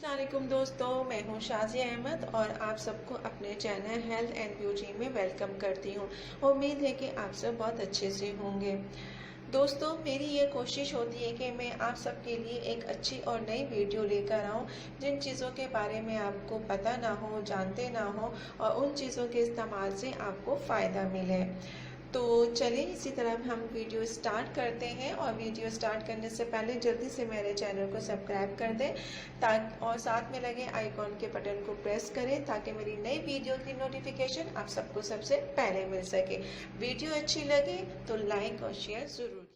अस्सलाम वालेकुम दोस्तों, मैं हूं शाज़िया अहमद और आप सबको अपने चैनल हेल्थ एंड ब्यूटी में वेलकम करती हूं। उम्मीद है कि आप सब बहुत अच्छे से होंगे। दोस्तों, मेरी ये कोशिश होती है कि मैं आप सबके लिए एक अच्छी और नई वीडियो लेकर आऊं जिन चीज़ों के बारे में आपको पता ना हो, जानते ना हो और उन चीज़ों के इस्तेमाल से आपको फ़ायदा मिले। तो चलिए इसी तरह हम वीडियो स्टार्ट करते हैं और वीडियो स्टार्ट करने से पहले जल्दी से मेरे चैनल को सब्सक्राइब कर दें ताकि और साथ में लगे आइकॉन के बटन को प्रेस करें ताकि मेरी नई वीडियो की नोटिफिकेशन आप सबको सबसे पहले मिल सके। वीडियो अच्छी लगे तो लाइक और शेयर ज़रूर।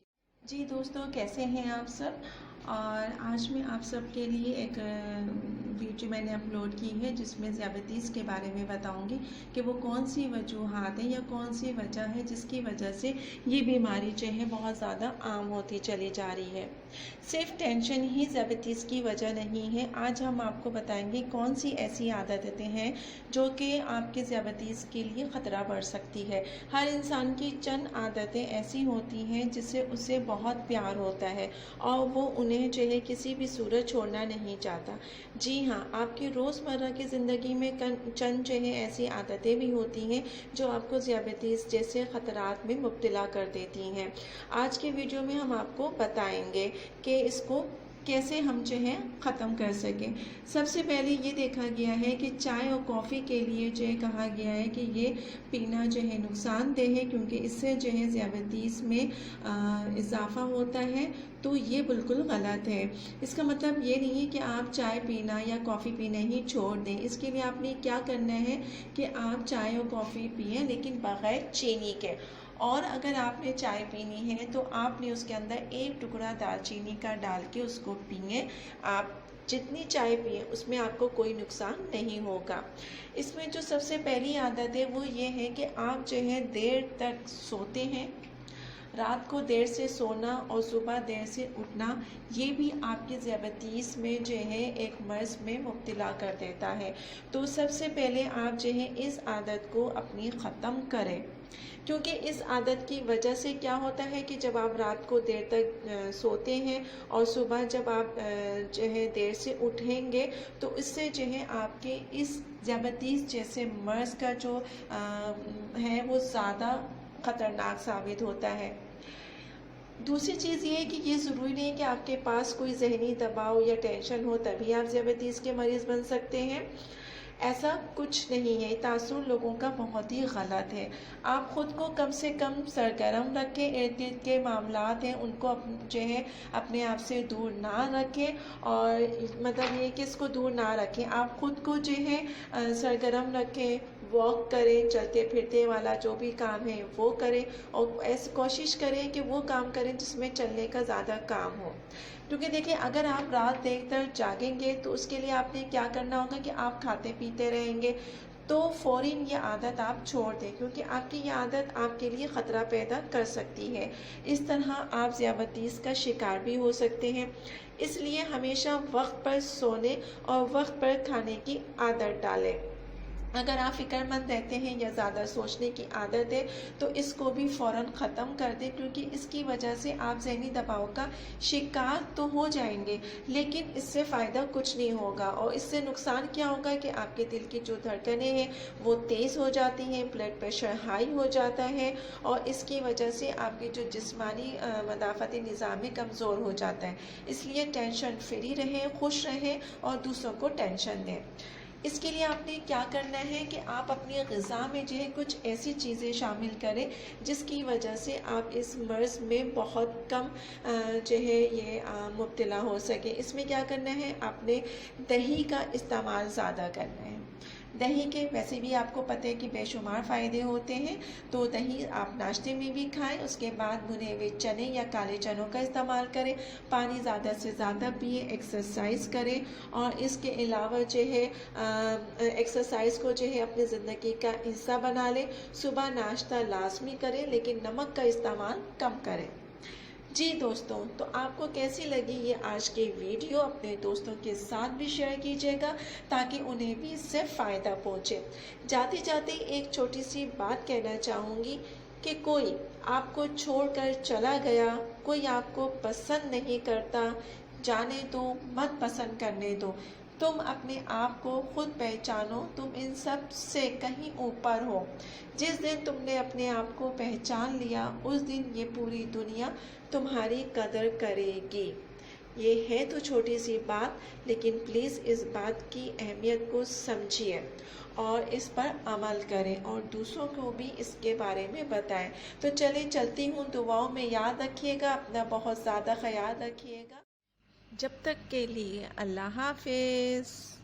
जी दोस्तों, कैसे हैं आप सब? और आज मैं आप सबके लिए एक वीडियो मैंने अपलोड की है जिसमें ज़ियाबतीस के बारे में बताऊंगी कि वो कौन सी वजूहात हैं या कौन सी वजह है जिसकी वजह से ये बीमारी जो है बहुत ज़्यादा आम होती चली जा रही है। सिर्फ टेंशन ही ज़ियाबतीस की वजह नहीं है। आज हम आपको बताएंगे कौन सी ऐसी आदतें हैं जो कि आपके ज़ियाबतीस के लिए ख़तरा बढ़ सकती है। हर इंसान की चंद आदतें ऐसी होती हैं जिससे उसे बहुत प्यार होता है और वो उन्हें जो है किसी भी सूरत छोड़ना नहीं चाहता। जी हाँ, आपकी रोज़मर्रा की ज़िंदगी में चंद जो है ऐसी आदतें भी होती हैं जो आपको ज़ियाबतीस जैसे ख़तरात में मुब्तला कर देती हैं। आज के वीडियो में हम आपको बताएंगे कि इसको कैसे हम जो है ख़त्म कर सकें। सबसे पहले ये देखा गया है कि चाय और कॉफ़ी के लिए जो है कहा गया है कि ये पीना जो है नुकसानदेह है क्योंकि इससे जो है ज़ियाबतीस में इजाफ़ा होता है। तो ये बिल्कुल गलत है। इसका मतलब ये नहीं है कि आप चाय पीना या कॉफ़ी पीना ही छोड़ दें। इसके लिए आपने क्या करना है कि आप चाय और कॉफ़ी पिएं लेकिन बग़ैर चीनी के। और अगर आपने चाय पीनी है तो आपने उसके अंदर एक टुकड़ा दालचीनी का डाल के उसको पिए। आप जितनी चाय पिए उसमें आपको कोई नुकसान नहीं होगा। इसमें जो सबसे पहली आदत है वो ये है कि आप जो है देर तक सोते हैं। रात को देर से सोना और सुबह देर से उठना ये भी आपके ज़ियाबतीस में जो है एक मर्ज़ में मुब्तला कर देता है। तो सबसे पहले आप जो है इस आदत को अपनी ख़त्म करें क्योंकि इस आदत की वजह से क्या होता है कि जब आप रात को देर तक सोते हैं और सुबह जब आप जो है देर से उठेंगे तो इससे जो है आपके इस ज़ियाबतीस जैसे मर्ज़ का जो है वो ज़्यादा ख़तरनाक साबित होता है। दूसरी चीज़ ये है कि ये ज़रूरी नहीं है कि आपके पास कोई ज़हनी दबाव या टेंशन हो तभी आप ज़ियाबतीस के मरीज़ बन सकते हैं। ऐसा कुछ नहीं है। तासुर लोगों का बहुत ही गलत है। आप ख़ुद को कम से कम सरगर्म रखें। इर्द गिर्द के मामलात हैं उनको जो है अपने आप से दूर ना रखें और मतलब ये कि इसको दूर ना रखें। आप ख़ुद को जो है सरगर्म रखें, वॉक करें, चलते फिरते वाला जो भी काम है वो करें और ऐसी कोशिश करें कि वो काम करें जिसमें चलने का ज़्यादा काम हो। क्योंकि देखिए, अगर आप रात देर तक जागेंगे तो उसके लिए आपने क्या करना होगा कि आप खाते पीते रहेंगे तो फ़ौरन ये आदत आप छोड़ दें क्योंकि आपकी ये आदत आपके लिए ख़तरा पैदा कर सकती है। इस तरह आप ज़ियाबतीस का शिकार भी हो सकते हैं। इसलिए हमेशा वक्त पर सोने और वक्त पर खाने की आदत डालें। अगर आप फ़िक्रमंद रहते हैं या ज़्यादा सोचने की आदत है तो इसको भी फ़ौरन ख़त्म कर दें क्योंकि इसकी वजह से आप ज़हनी दबाव का शिकार तो हो जाएंगे लेकिन इससे फ़ायदा कुछ नहीं होगा। और इससे नुकसान क्या होगा कि आपके दिल की जो धड़कनें हैं वो तेज़ हो जाती हैं, ब्लड प्रेशर हाई हो जाता है और इसकी वजह से आपकी जो जिस्मानी मदाफ़ती निज़ाम है कमज़ोर हो जाता है। इसलिए टेंशन फ्री रहें, खुश रहें और दूसरों को टेंशन दें। इसके लिए आपने क्या करना है कि आप अपनी ग़िज़ा में जो है कुछ ऐसी चीज़ें शामिल करें जिसकी वजह से आप इस मर्ज़ में बहुत कम जो है ये मुब्तला हो सके। इसमें क्या करना है, आपने दही का इस्तेमाल ज़्यादा करना है। दही के वैसे भी आपको पता है कि बेशुमार फ़ायदे होते हैं। तो दही आप नाश्ते में भी खाएं, उसके बाद भुने हुए चने या काले चनों का इस्तेमाल करें, पानी ज़्यादा से ज़्यादा पिए, एक्सरसाइज करें और इसके अलावा जो है एक्सरसाइज को जो है अपनी ज़िंदगी का हिस्सा बना लें। सुबह नाश्ता लाजमी करें लेकिन नमक का इस्तेमाल कम करें। जी दोस्तों, तो आपको कैसी लगी ये आज की वीडियो? अपने दोस्तों के साथ भी शेयर कीजिएगा ताकि उन्हें भी इससे फ़ायदा पहुँचे। जाते जाते एक छोटी सी बात कहना चाहूँगी कि कोई आपको छोड़कर चला गया, कोई आपको पसंद नहीं करता, जाने दो, मत पसंद करने दो। تم اپنے آپ کو خود پہچانو، تم ان سب سے کہیں اوپر ہو۔ جس دن تم نے اپنے آپ کو پہچان لیا اس دن یہ پوری دنیا تمہاری قدر کرے گی۔ یہ ہے تو چھوٹی سی بات، لیکن پلیز اس بات کی اہمیت کو سمجھیے اور اس پر عمل کریں اور دوسروں کو بھی اس کے بارے میں بتائیں۔ تو چلیں چلتی ہوں، دعاؤں میں یاد رکھیے گا، اپنا بہت زیادہ خیال رکھیے گا۔ جب تک کے لیے اللہ حافظ۔